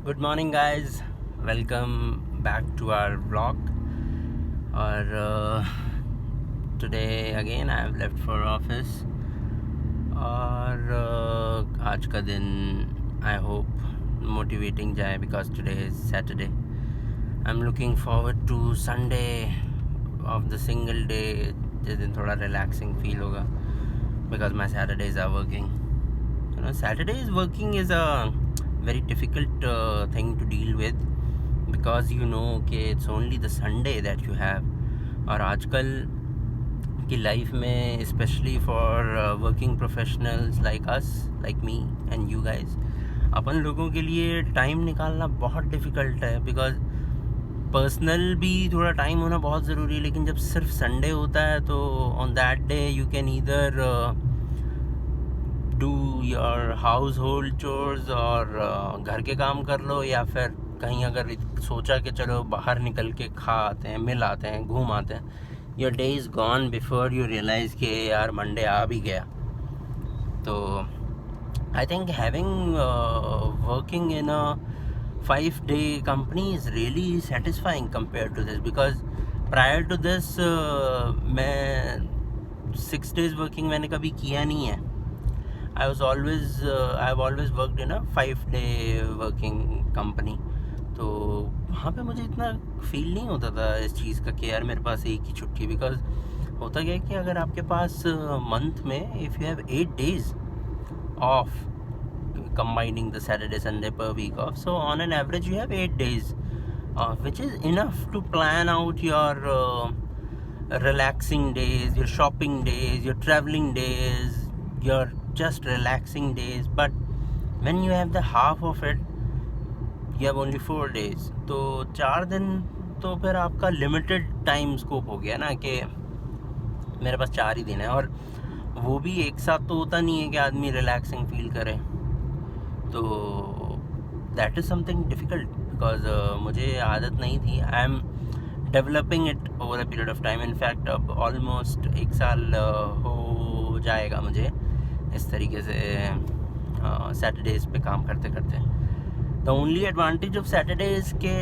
Good morning, guys. Welcome back to our vlog. और today again I have left for office. और आज का दिन I hope motivating जाए because today is Saturday. I'm looking forward to Sunday of the single day. जिस दिन थोड़ा relaxing feel होगा because my Saturdays are working. Saturdays working is a very difficult thing to deal with because कि it's only the Sunday that you have. और आजकल की life में specially for working professionals like us, like me and you guys, अपन लोगों के लिए time निकालना बहुत डिफ़िकल्ट है बिकॉज पर्सनल भी थोड़ा टाइम होना बहुत ज़रूरी है. लेकिन जब सिर्फ संडे होता है तो on that day you can either do your house hold chores और घर के काम कर लो, या फिर कहीं अगर सोचा कि चलो बाहर निकल के खा आते हैं, मिल आते हैं, घूम आते हैं, your day is gone before you realise कि यार मंडे आ भी गया. तो I think having working in a 5-day company is really satisfying compared to this because prior to this मैं 6 days working मैंने कभी किया नहीं है. I have always worked in a 5-day working company. तो वहाँ पे मुझे इतना फील नहीं होता था इस चीज़ का कि यार मेरे पास एक ही छुट्टी. बिकॉज होता क्या है कि अगर आपके पास मंथ में if you have 8 days of, combining the Saturday Sunday per week off, so on an average you have 8 days, which is enough to plan out your relaxing days, your shopping days, your traveling days, your just relaxing days. But when you have the half of it, you have only 4 days. तो 4 दिन तो फिर आपका limited time scope हो गया ना कि मेरे पास 4 ही दिन है. और वो भी एक साथ तो होता नहीं है कि आदमी रिलैक्सिंग फील करे. तो that is something difficult because मुझे आदत नहीं थी. I am developing it over a period of time. In fact अब ऑलमोस्ट 1 साल हो जाएगा मुझे इस तरीके से सैटरडेज़ पे काम करते करते. The only advantage of Saturdays के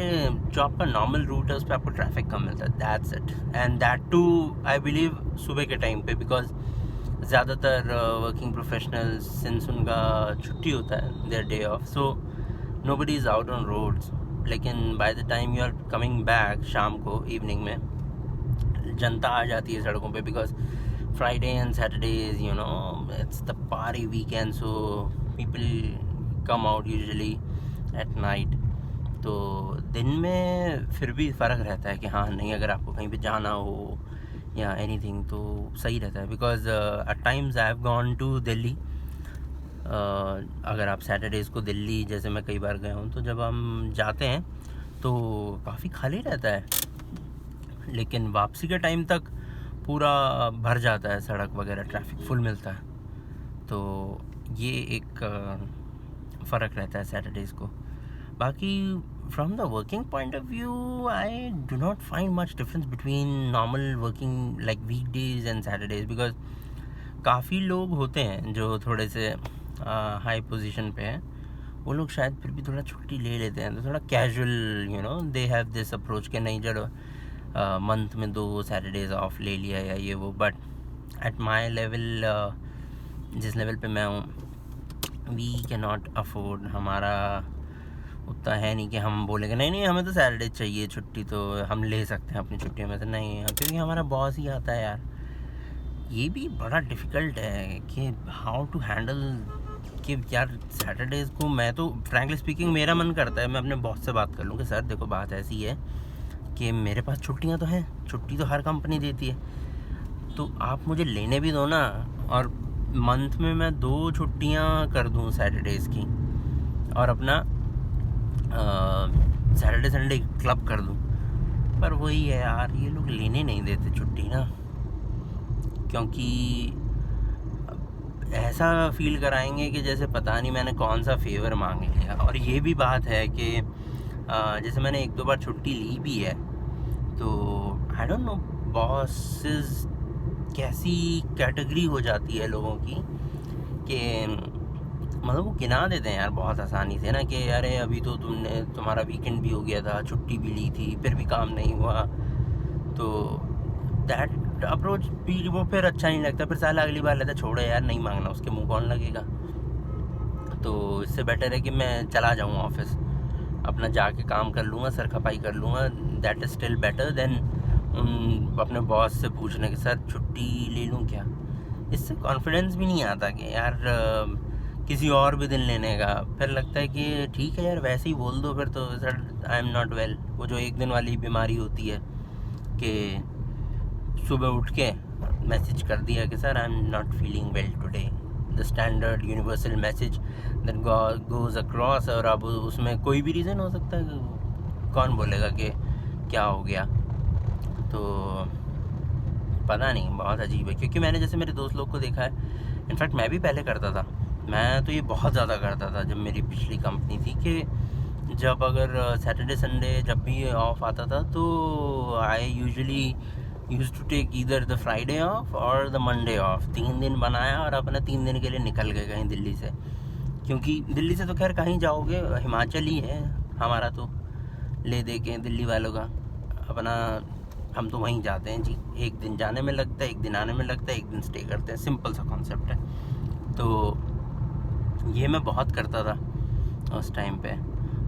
जो आपका नॉर्मल रूट है उस पर आपको ट्रैफिक कम मिलता है. That's it. And that too I believe सुबह के टाइम पे बिकॉज ज़्यादातर वर्किंग प्रोफेशनल्स सिंस उनका छुट्टी होता है, their day off, so nobody is out on roads. लेकिन by the time you are coming back शाम को, इवनिंग में जनता आ जाती है सड़कों पे because Friday and Saturdays it's the party weekend, so people come out usually at night. तो दिन में फिर भी फ़र्क रहता है कि हाँ नहीं, अगर आपको कहीं पे जाना हो या एनीथिंग तो सही रहता है. Because at times I have gone to Delhi. अगर आप सैटरडेज़ को दिल्ली, जैसे मैं कई बार गया हूँ, तो जब हम जाते हैं तो काफ़ी खाली रहता है, लेकिन वापसी के टाइम तक पूरा भर जाता है सड़क वगैरह, ट्रैफिक फुल मिलता है. तो ये एक फ़र्क रहता है सैटरडेज़ को. बाकी from the working point of view, I do not find much difference between normal working like weekdays and Saturdays because काफ़ी लोग होते हैं जो थोड़े से हाई पोजीशन पे हैं. वो लोग शायद फिर भी थोड़ा छुट्टी ले लेते हैं, तो थोड़ा casual they have this approach कि नहीं चलो मंथ में 2 सैटरडेज ऑफ ले लिया या ये वो. बट एट माई लेवल, जिस लेवल पे मैं हूँ, वी कैन नॉट अफोर्ड. हमारा उतना है नहीं कि हम बोलेंगे नहीं हमें तो सैटरडे चाहिए छुट्टी, तो हम ले सकते हैं अपनी छुट्टियों में से. नहीं, क्योंकि हमारा बॉस ही आता है यार. ये भी बड़ा डिफ़िकल्ट है कि हाउ टू हैंडल कि यार सैटरडेज़ को मैं तो फ्रैंकली स्पीकिंग मेरा मन करता है मैं अपने बॉस से बात कर लूँ कि सर देखो बात ऐसी है कि मेरे पास छुट्टियाँ तो हैं, छुट्टी तो हर कंपनी देती है, तो आप मुझे लेने भी दो ना. और मंथ में मैं 2 छुट्टियाँ कर दूँ सैटरडेज़ की और अपना सैटरडे संडे क्लब कर दूँ. पर वही है यार, ये लोग लेने नहीं देते छुट्टी ना, क्योंकि ऐसा फील कराएंगे कि जैसे पता नहीं मैंने कौन सा फेवर मांग लिया. और ये भी बात है कि जैसे मैंने 1-2 बार छुट्टी ली भी है, तो आई डोंट नो बॉसेस कैसी कैटेगरी हो जाती है लोगों की कि मतलब वो गिना देते हैं यार बहुत आसानी से ना कि अरे अभी तो तुम्हारा वीकेंड भी हो गया था, छुट्टी भी ली थी, फिर भी काम नहीं हुआ। तो दैट अप्रोच भी वो फिर अच्छा नहीं लगता। फिर साला अगली बार लेता छोड़ो यार, नहीं मांगना, उसके मुंह कौन लगेगा। तो इससे बेटर है कि मैं चला जाऊँ ऑफिस, अपना जाके काम कर लूँगा, सर खपाई कर लूँगा। That is still better than अपने बॉस से पूछने के सर छुट्टी ले लूँ क्या। इससे कॉन्फिडेंस भी नहीं आता कि यार किसी और भी दिन लेने का। फिर लगता है कि ठीक है यार वैसे ही बोल दो फिर तो, sir I am not well. वो जो एक दिन वाली बीमारी होती है कि सुबह उठ के मैसेज कर दिया कि sir I am not feeling well today, the standard universal message that goes across. और अब उसमें कोई भी रीज़न हो सकता है, कौन बोलेगा कि क्या हो गया। तो पता नहीं, बहुत अजीब है। क्योंकि मैंने जैसे मेरे दोस्त लोग को देखा है, इनफैक्ट मैं भी पहले करता था, मैं तो ये बहुत ज़्यादा करता था जब मेरी पिछली कंपनी थी, कि जब अगर सैटरडे संडे जब भी ऑफ आता था तो I usually use to take either the Friday off और द मंडे ऑफ। 3 दिन बनाया और अपना 3 दिन के लिए निकल गए कहीं दिल्ली से। क्योंकि दिल्ली से तो खैर कहीं जाओगे, हिमाचल ही है हमारा तो ले दे के दिल्ली वालों का अपना, हम तो वहीं जाते हैं जी। एक दिन जाने में लगता है, एक दिन आने में लगता है, एक दिन स्टे करते हैं, सिंपल सा कॉन्सेप्ट है। तो ये मैं बहुत करता था उस टाइम पे,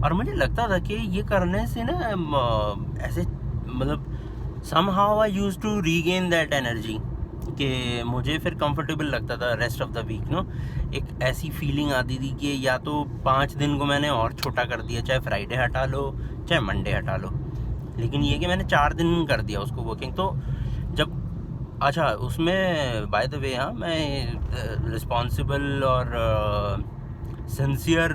और मुझे लगता था कि ये करने से ना ऐसे मतलब somehow I used to regain that energy, कि मुझे फिर कंफर्टेबल लगता था rest of the week no. एक ऐसी फीलिंग आती थी कि या तो 5 दिन को मैंने और छोटा कर दिया, चाहे फ्राइडे हटा लो चाहे मंडे हटा लो, लेकिन ये कि मैंने 4 दिन कर दिया उसको वर्किंग। तो जब अच्छा उसमें बाय द वे, हाँ मैं रिस्पॉन्सिबल और सिंसियर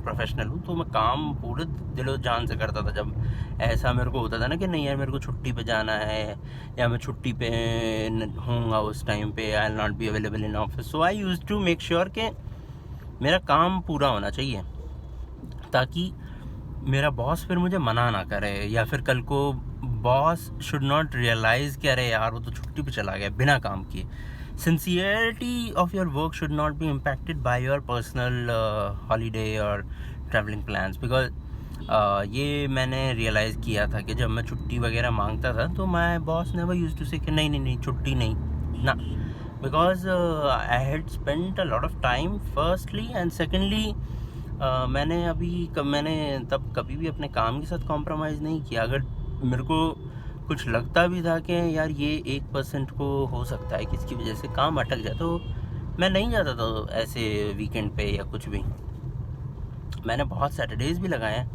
प्रोफेशनल हूँ, तो मैं काम पूरे दिलो जान से करता था। जब ऐसा मेरे को होता था ना कि नहीं यार मेरे को छुट्टी पे जाना है या मैं छुट्टी पे होऊंगा उस टाइम पे, I will not be available in office, so I used to make sure कि मेरा काम पूरा होना चाहिए, ताकि मेरा बॉस फिर मुझे मना ना करे, या फिर कल को बॉस शुड नॉट रियलाइज़ कि अरे यार वो तो छुट्टी पे चला गया बिना काम किए। Sincerity of your work should not be impacted by your personal holiday or traveling plans, because ये मैंने रियलाइज़ किया था कि जब मैं छुट्टी वगैरह मांगता था तो my boss never used to say कि नहीं नहीं नहीं छुट्टी नहीं ना, because I had spent a lot of time firstly, and secondly मैंने तब कभी भी अपने काम के साथ कॉम्प्रोमाइज़ नहीं किया। अगर मेरे को कुछ लगता भी था कि यार ये 1% को हो सकता है कि इसकी वजह से काम अटक जाए, तो मैं नहीं जाता था ऐसे वीकेंड पे या कुछ भी। मैंने बहुत सैटरडेज़ भी लगाए हैं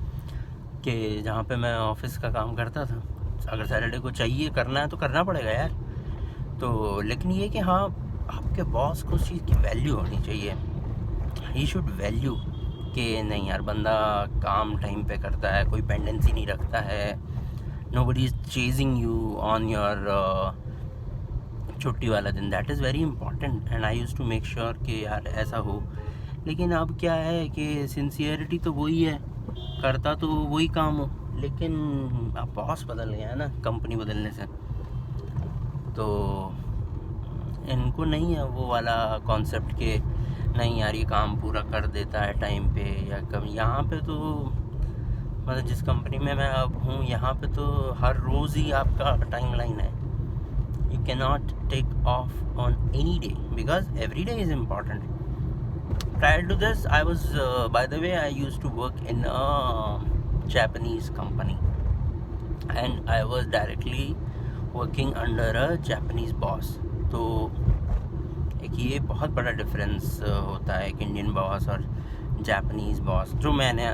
कि जहाँ पे मैं ऑफिस का काम करता था, अगर सैटरडे को चाहिए करना है तो करना पड़ेगा यार। तो लेकिन ये कि हाँ आपके बॉस को उस चीज़ की वैल्यू होनी चाहिए, ही शुड वैल्यू कि नहीं यार बंदा काम टाइम पे करता है, कोई पेंडेंसी नहीं रखता है, nobody is chasing you on your छुट्टी वाला दिन। That is very important, and I use to make sure कि यार ऐसा हो। लेकिन अब क्या है कि सिंसियरिटी तो वही है, करता तो वही काम हो, लेकिन अब बॉस बदल गया है ना कंपनी बदलने से, तो इनको नहीं है वो वाला कॉन्सेप्ट कि नहीं यार ये काम पूरा कर देता है टाइम पे या कम। यहाँ पे तो मतलब जिस कंपनी में मैं अब हूँ यहाँ पे तो हर रोज़ ही आपका टाइम लाइन है, you can not take off on any day because every day is important. Prior to this, I was, by the way, I used to work in a Japanese company, and I was directly working under a Japanese boss. तो एक ये बहुत बड़ा difference होता है एक Indian boss और Japanese boss, जो मैंने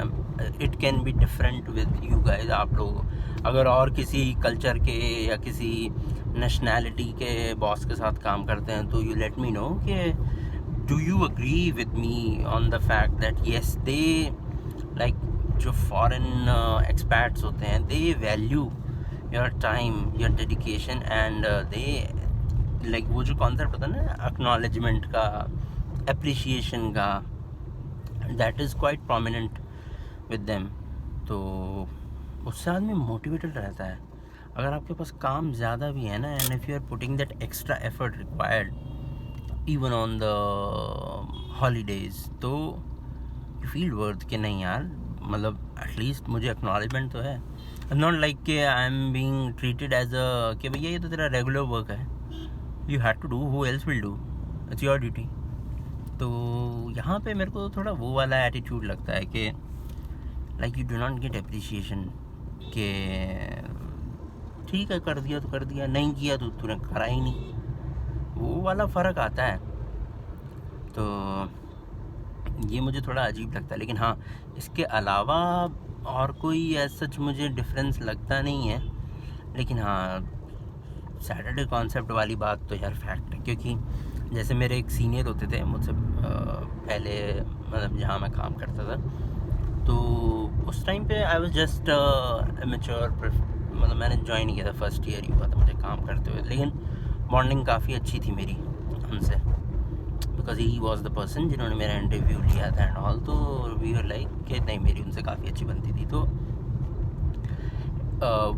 it can be different with you guys. आप लोग अगर और किसी कल्चर के या किसी नेशनैलिटी के बॉस के साथ काम करते हैं तो यू लेट मी नो कि do you agree with me on the fact that yes they like जो foreign expats होते हैं they value your time, your dedication and they like वो जो concept होता है ना acknowledgement का, appreciation का, that is quite prominent with them। तो उससे आदमी motivated रहता है। अगर आपके पास काम ज़्यादा भी है ना, and if you are putting that extra effort required, even on the holidays, तो यू फील वर्थ कि नहीं यार, मतलब एटलीस्ट मुझे एक्नॉलेजमेंट तो है। नॉट लाइक कि I am being treated as a कि भैया ये तो तेरा रेगुलर वर्क है, you have to do, who else will do, it's your duty. तो यहाँ पे मेरे को थोड़ा वो वाला एटीट्यूड लगता है कि like you do not gate appreciation, कि ठीक है कर दिया तो कर दिया, नहीं किया तो तूने करा ही नहीं, वो वाला फ़र्क आता है। तो ये मुझे थोड़ा अजीब लगता है। लेकिन हाँ, इसके अलावा और कोई ऐसा सच मुझे डिफरेंस लगता नहीं है। लेकिन हाँ, सैटरडे कॉन्सेप्ट वाली बात तो यार फैक्ट है, क्योंकि जैसे मेरे एक सीनियर होते थे मुझसे पहले, मतलब जहाँ मैं काम करता था, तो उस टाइम पे आई वाज जस्ट मैच्योर, मतलब मैंने ज्वाइन किया था, फर्स्ट ईयर ही हुआ था मुझे काम करते हुए। लेकिन बॉन्डिंग काफ़ी अच्छी थी मेरी उनसे, because he was the person जिन्होंने मेरा इंटरव्यू लिया था एंड ऑल। तो वी वर लाइक कि नहीं, मेरी उनसे काफ़ी अच्छी बनती थी। तो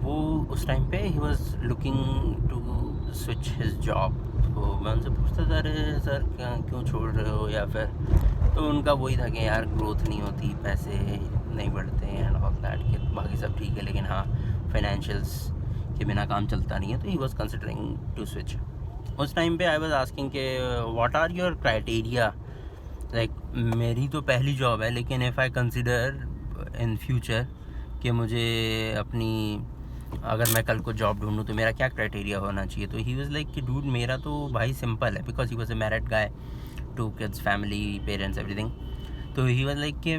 वो उस टाइम पे he was looking to switch his job. तो मैं उनसे पूछता था, अरे सर क्यों छोड़ रहे हो, या फिर, तो उनका वही था कि यार ग्रोथ नहीं होती, पैसे नहीं बढ़ते एंड ऑल दैट, कि बाकी सब ठीक है लेकिन हाँ फाइनेंशियल्स के बिना काम चलता नहीं है। तो he was considering to switch. उस टाइम पे आई वॉज आस्किंग के what are your criteria, like मेरी तो पहली जॉब है, लेकिन if I consider in future कि मुझे अपनी, अगर मैं कल को जॉब ढूंढूँ तो मेरा क्या क्राइटेरिया होना चाहिए। तो ही वाज लाइक कि डूड मेरा तो भाई सिंपल है, because he was a married guy, 2 kids, family, parents, everything. तो ही वाज लाइक कि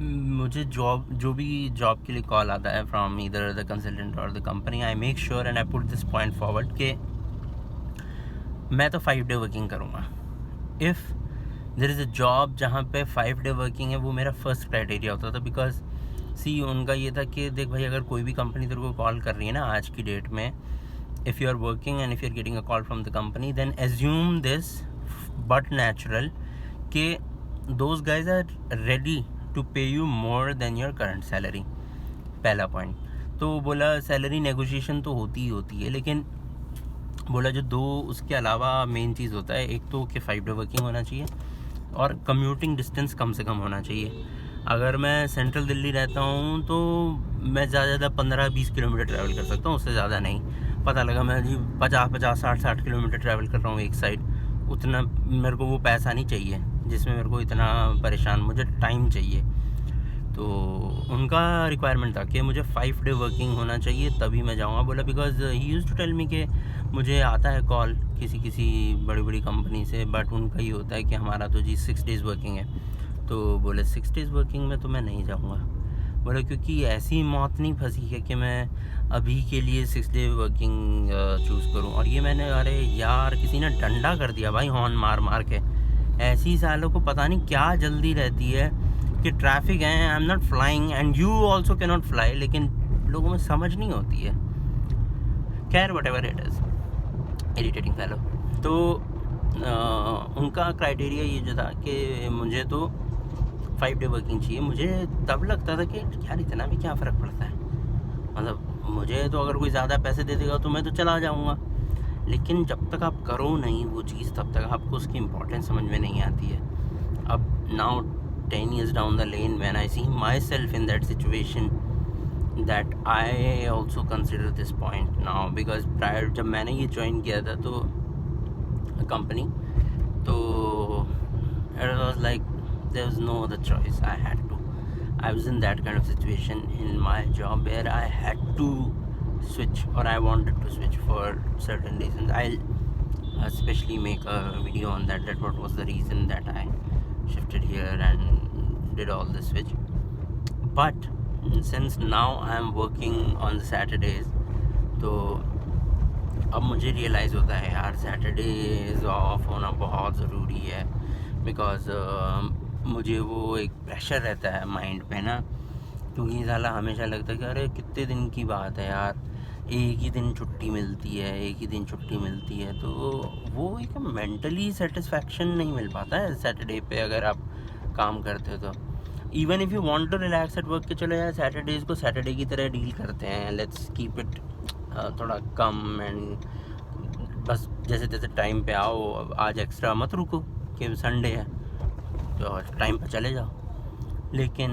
मुझे जॉब, जो भी जॉब के लिए कॉल आता है फ्रॉम ईदर द कंसल्टेंट और the company, I make sure and I put this point forward कि मैं तो 5 day वर्किंग करूँगा। If there is a job जहाँ पे 5 day वर्किंग है, वो मेरा फर्स्ट क्राइटेरिया होता था। बिकॉज सी उनका ये था कि देख भाई, अगर कोई भी कंपनी तेरे को कॉल कर रही है ना आज की डेट में, if you are working and if you are getting a call from the company, then assume this but natural कि those guys are ready to pay you more than your current salary. पहला point. तो बोला salary negotiation तो होती ही होती है, लेकिन बोला जो दो उसके अलावा मेन चीज़ होता है, एक तो कि 5 day वर्किंग होना चाहिए और कम्यूटिंग डिस्टेंस कम से कम होना चाहिए। अगर मैं सेंट्रल दिल्ली रहता हूँ तो मैं ज़्यादा से ज़्यादा 15-20 किलोमीटर ट्रैवल कर सकता हूँ, उससे ज़्यादा नहीं। पता लगा मैं जी 50-50, 60-60 किलोमीटर ट्रैवल कर रहा हूँ एक साइड, उतना मेरे को वो पैसा नहीं चाहिए जिसमें मेरे को इतना परेशान, मुझे टाइम चाहिए। तो उनका रिक्वायरमेंट था कि मुझे 5 day वर्किंग होना चाहिए तभी मैं जाऊँगा। बोला because he use to tell me कि मुझे आता है कॉल किसी बड़ी बड़ी कंपनी से, बट उनका ये होता है कि हमारा तो जी 6 days वर्किंग है। तो बोले 6 days वर्किंग में तो मैं नहीं जाऊँगा। बोले क्योंकि ऐसी मौत नहीं फंसी है कि मैं अभी के लिए 6 day वर्किंग चूज़ करूँ। और ये मैंने, अरे यार किसी ने डंडा कर दिया भाई, हॉर्न मार मार के। ऐसी सालों को पता नहीं क्या जल्दी रहती है कि ट्रैफिक है, I am not flying and you also can not fly, लेकिन लोगों में समझ नहीं होती है। खैर what ever it is, irritating fellow. तो उनका क्राइटेरिया ये जो था कि मुझे तो 5 day वर्किंग चाहिए। मुझे तब लगता था कि यार इतना भी क्या फ़र्क पड़ता है, मतलब मुझे तो अगर कोई ज़्यादा पैसे दे देगा तो मैं तो चला जाऊँगा, लेकिन जब तक आप करो नहीं वो चीज़, तब तक आपको उसकी इम्पोर्टेंस समझ में नहीं आती है। अब now 10 years down the lane, when I see myself in that situation, that I also consider this point now, because prior जब मैंने ये ज्वाइन किया था तो कंपनी, तो it was like there was no other choice, I was in that kind of situation in my job where I had to switch, or I wanted to switch for certain reasons. I'll especially make a video on that what was the reason that I shifted here and did all the switch. But since now I am working on the Saturdays, तो अब मुझे realise होता है यार Saturdays of होना बहुत ज़रूरी है। बिकॉज मुझे वो एक प्रेशर रहता है माइंड पे ना, क्योंकि साला हमेशा लगता है कि अरे कितने दिन की बात है यार, एक ही दिन छुट्टी मिलती है, एक ही दिन छुट्टी मिलती है। तो वो एक मेंटली सेटिस्फैक्शन नहीं मिल पाता है सैटरडे पे अगर आप काम करते हो। तो even if you want to relax at work, के चलो यार सैटरडेज़ को सैटरडे की तरह डील करते हैं, लेट्स कीप इट थोड़ा कम एंड बस जैसे तैसे टाइम पे आओ, आज एक्स्ट्रा मत रुको कि संडे है तो टाइम पे चले जाओ। लेकिन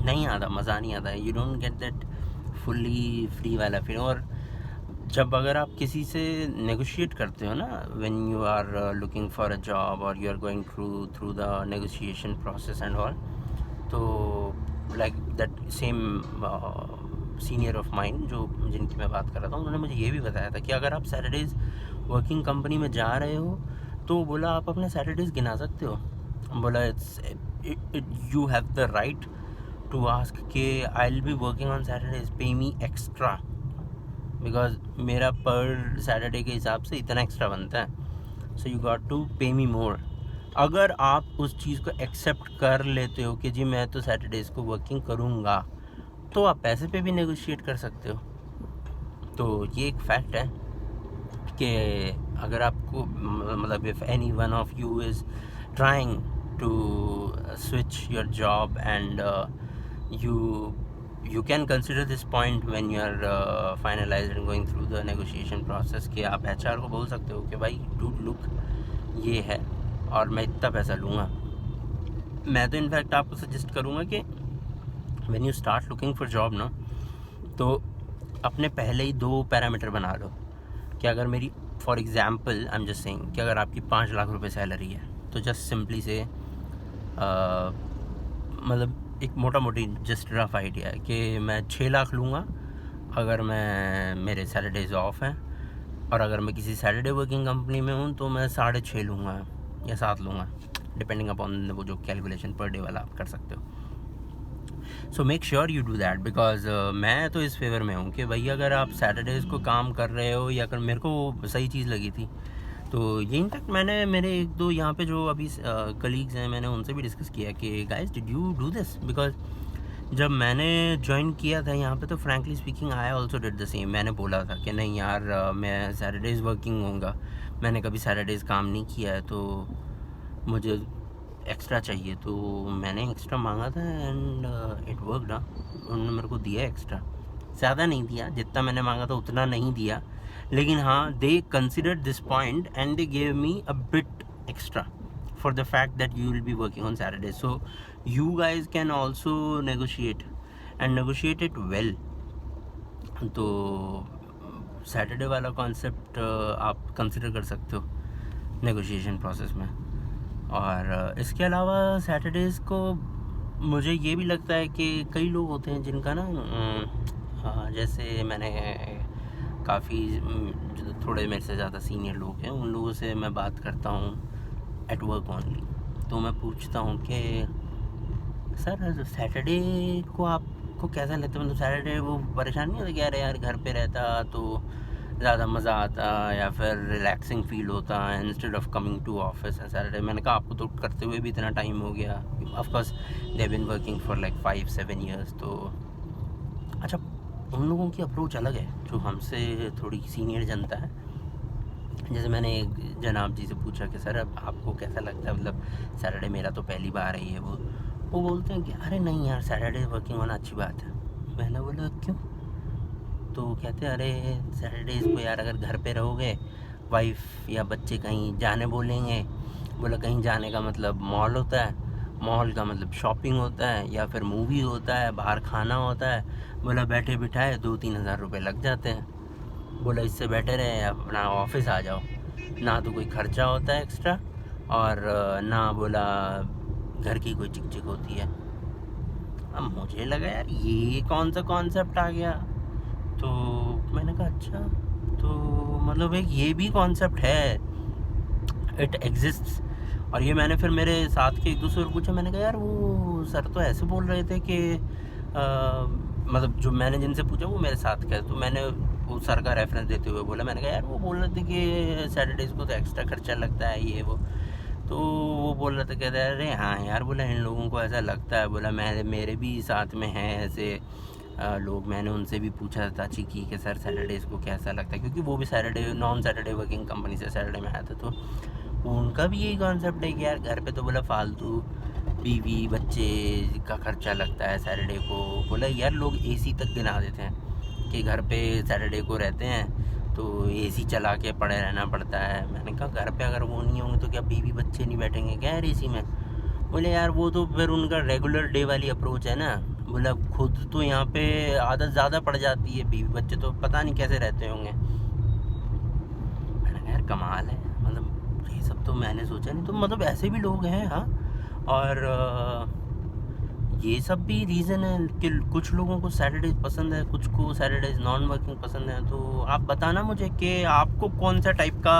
नहीं आता, मज़ा नहीं आता, you don't get that fully free वाला फील। और जब अगर आप किसी से नेगोशिएट करते हो ना, when you are looking for a job और you are going through the negotiation process and all, तो like that same senior of mind जो जिनकी मैं बात कर रहा था, उन्होंने मुझे ये भी बताया था कि अगर आप सैटरडेज़ वर्किंग कंपनी में जा रहे हो तो बोला आप अपने सैटरडेज़ गिना सकते हो। बोला it's you have the right to ask कि I will be working on Saturdays, pay me extra, because मेरा पर सैटरडे के हिसाब से इतना एक्स्ट्रा बनता है, सो यू गॉट टू पे मी मोर। अगर आप उस चीज़ को एक्सेप्ट कर लेते हो कि जी मैं तो सैटरडेज़ को वर्किंग करूँगा, तो आप पैसे पे भी नेगोशिएट कर सकते हो। तो ये एक फैक्ट है कि अगर आपको मतलब if any one of you is trying to switch your job and you can consider this point when you are finalized and going through the negotiation process कि आप HR को बोल सकते हो कि भाई डूड लुक ये है और मैं इतना पैसा लूँगा। मैं तो इनफैक्ट आपको सजेस्ट करूँगा कि when you start looking for job ना, तो अपने पहले ही 2 पैरामीटर बना लो कि अगर मेरी for example I am just saying कि अगर आपकी 5 लाख रुपए सैलरी है, तो जस्ट सिंपली से मतलब एक मोटा मोटी जस्ट रफ आइडिया है कि मैं 6 लाख लूँगा अगर मैं मेरे सैटरडेज ऑफ हैं, और अगर मैं किसी सैटरडे वर्किंग कंपनी में हूँ तो मैं 6.5 लूँगा या 7 लूँगा, डिपेंडिंग अपॉन वो जो कैलकुलेशन पर डे वाला आप कर सकते हो। So make sure you do that, because मैं तो इस फेवर में हूँ कि भाई अगर आप सैटरडेज़ को काम कर रहे हो, या अगर मेरे को सही चीज़ लगी थी तो ये इनफैक्ट मैंने मेरे 1-2 यहाँ पे जो अभी कलीग्स हैं, मैंने उनसे भी डिस्कस किया कि guys did you do this, because जब मैंने ज्वाइन किया था यहाँ पे तो frankly speaking I also did the same. मैंने बोला था कि नहीं यार मैं सैटरडेज़ वर्किंग होऊंगा, मैंने कभी सैटरडेज़ काम नहीं किया है तो मुझे एक्स्ट्रा चाहिए, तो मैंने एक्स्ट्रा मांगा था एंड इट वर्कड। उन्होंने मेरे को दिया एक्स्ट्रा, ज़्यादा नहीं दिया, जितना मैंने मांगा था उतना नहीं दिया, लेकिन हाँ दे considered this point and they gave me a bit extra for the fact that you will be working on Saturday. So you guys can also negotiate and negotiate it well. तो सैटरडे वाला concept आप consider कर सकते हो negotiation process में। और इसके अलावा सैटरडेज़ को मुझे ये भी लगता है कि कई लोग होते हैं जिनका ना जैसे मैंने काफ़ी जो थोड़े मेरे से ज़्यादा सीनियर लोग हैं उन लोगों से मैं बात करता हूँ एट वर्क ओनली, तो मैं पूछता हूँ कि सर सैटरडे को आपको कैसा लगता है, मतलब सैटरडे वो परेशान नहीं होता कि अरे यार घर पे रहता तो ज़्यादा मज़ा आता या फिर रिलैक्सिंग फील होता instead of coming to office and Saturday. मैंने कहा आपको तो करते हुए भी इतना टाइम हो गया, of course they been working for like 5-7 years. तो अच्छा, उन लोगों की अप्रोच अलग है जो हमसे थोड़ी सीनियर जनता है। जैसे मैंने एक जनाब जी से पूछा कि सर अब आपको कैसा लगता है, मतलब सैटरडे मेरा तो पहली बार है ये वो बोलते हैं कि अरे नहीं यार सैटरडे वर्किंग होना अच्छी बात है। मैंने बोला क्यों? तो कहते हैं अरे सैटरडेज़ को यार अगर घर पे रहोगे, वाइफ या बच्चे कहीं जाने बोलेंगे, बोला कहीं जाने का मतलब मॉल होता है, मॉल का मतलब शॉपिंग होता है या फिर मूवी होता है, बाहर खाना होता है, बोला बैठे बिठाए 2-3 हज़ार रुपये लग जाते हैं। बोला इससे बेटर है अपना ऑफिस आ जाओ, ना तो कोई खर्चा होता है एक्स्ट्रा और ना बोला घर की कोई चिक चिक होती है। अब मुझे लगा यार ये कौन सा कॉन्सेप्ट आ गया, तो मैंने कहा अच्छा, तो मतलब एक ये भी कॉन्सेप्ट है, इट एग्जिस्ट्स। और ये मैंने फिर मेरे साथ के एक दूसरे को पूछा, मैंने कहा यार वो सर तो ऐसे बोल रहे थे कि मतलब जो मैंने जिनसे पूछा वो मेरे साथ का, तो मैंने वो सर का रेफरेंस देते हुए बोला, मैंने कहा यार वो बोल रहे थे कि सैटरडेज़ को तो एक्स्ट्रा खर्चा लगता है ये वो, तो वो बोल रहा था, कहता है अरे हाँ यार, बोला इन लोगों को ऐसा लगता है, बोला मैं मेरे भी साथ में हैं ऐसे लोग, मैंने उनसे भी पूछा था चीकी कि सर सैटरडेज़ को कैसा लगता है, क्योंकि वो भी Saturday non Saturday working company से सैटरडे में आया था, तो उनका भी यही कॉन्सेप्ट है कि यार घर पे तो बोला फालतू बीवी बच्चे का खर्चा लगता है सैटरडे को। बोला यार लोग एसी तक गिना देते हैं कि घर पे सैटरडे को रहते हैं तो एसी चला के पड़े रहना पड़ता है। मैंने कहा घर पे अगर वो नहीं होंगे तो क्या बीवी बच्चे नहीं बैठेंगे क्या यार एसी में? बोले यार वो तो फिर उनका रेगुलर डे वाली अप्रोच है ना। बोला खुद तो यहाँ पे आदत ज़्यादा पड़ जाती है, बीवी बच्चे तो पता नहीं कैसे रहते होंगे। मैंने कहा यार कमाल है, मतलब ये सब तो मैंने सोचा नहीं। तो मतलब ऐसे भी लोग हैं। हाँ, और ये सब भी रीज़न है कि कुछ लोगों को सैटरडेज पसंद है, कुछ को सैटरडेज नॉन वर्किंग पसंद है। तो आप बताना मुझे कि आपको कौन सा टाइप का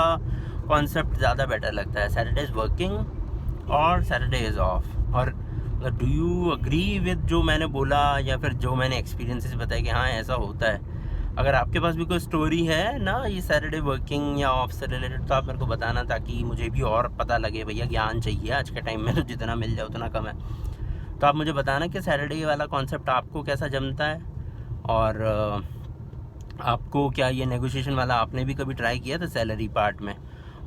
कॉन्सेप्ट ज़्यादा बेटर लगता है, सैटरडेज वर्किंग और सैटरडे इज़ ऑफ। और डू यू अग्री विद जो मैंने बोला या फिर जो मैंने एक्सपीरियंसेस बताया कि हाँ ऐसा होता है? अगर आपके पास भी कोई स्टोरी है ना ये सैटरडे वर्किंग या ऑफ से रिलेटेड, तो आप मेरे को बताना ताकि मुझे भी और पता लगे। भैया ज्ञान चाहिए आज के टाइम में, तो जितना मिल जाए उतना कम है। तो आप मुझे बताना कि सैटरडे वाला कॉन्सेप्ट आपको कैसा जमता है, और आपको क्या ये नेगोशिएशन वाला आपने भी कभी ट्राई किया था सैलरी पार्ट में,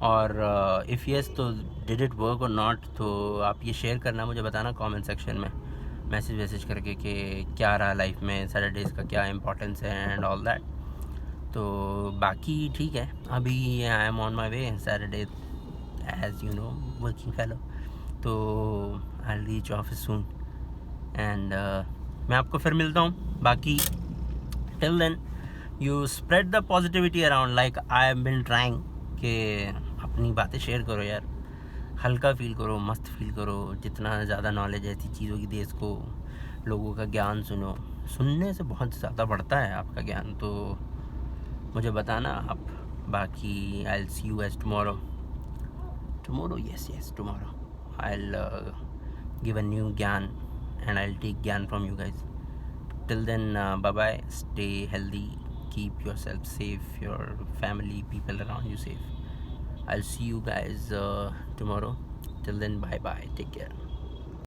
और इफ़ यस तो डिड इट वर्क और नॉट? तो आप ये शेयर करना, मुझे बताना कमेंट सेक्शन में मैसेज करके कि क्या रहा लाइफ में, सैटरडेज़ का क्या इंपॉर्टेंस है एंड ऑल दैट। तो बाकी ठीक है, अभी I am on my way Saturday as you know working fellow. तो I reach office soon and मैं आपको फिर मिलता हूँ। बाकी till then you spread the positivity around like I have been trying, कि अपनी बातें शेयर करो यार, हल्का फील करो, मस्त फील करो। जितना ज़्यादा नॉलेज है ऐसी चीज़ों की देश को, लोगों का ज्ञान सुनो, सुनने से बहुत ज़्यादा बढ़ता है आपका ज्ञान। तो मुझे बताना आप। बाकी I will see you as tomorrow, yes tomorrow I'll give a new gyan and I'll take gyan from you guys. Till then, bye bye, stay healthy, keep yourself safe, your family, people around you safe. I'll see you guys tomorrow. Till then, bye bye, take care.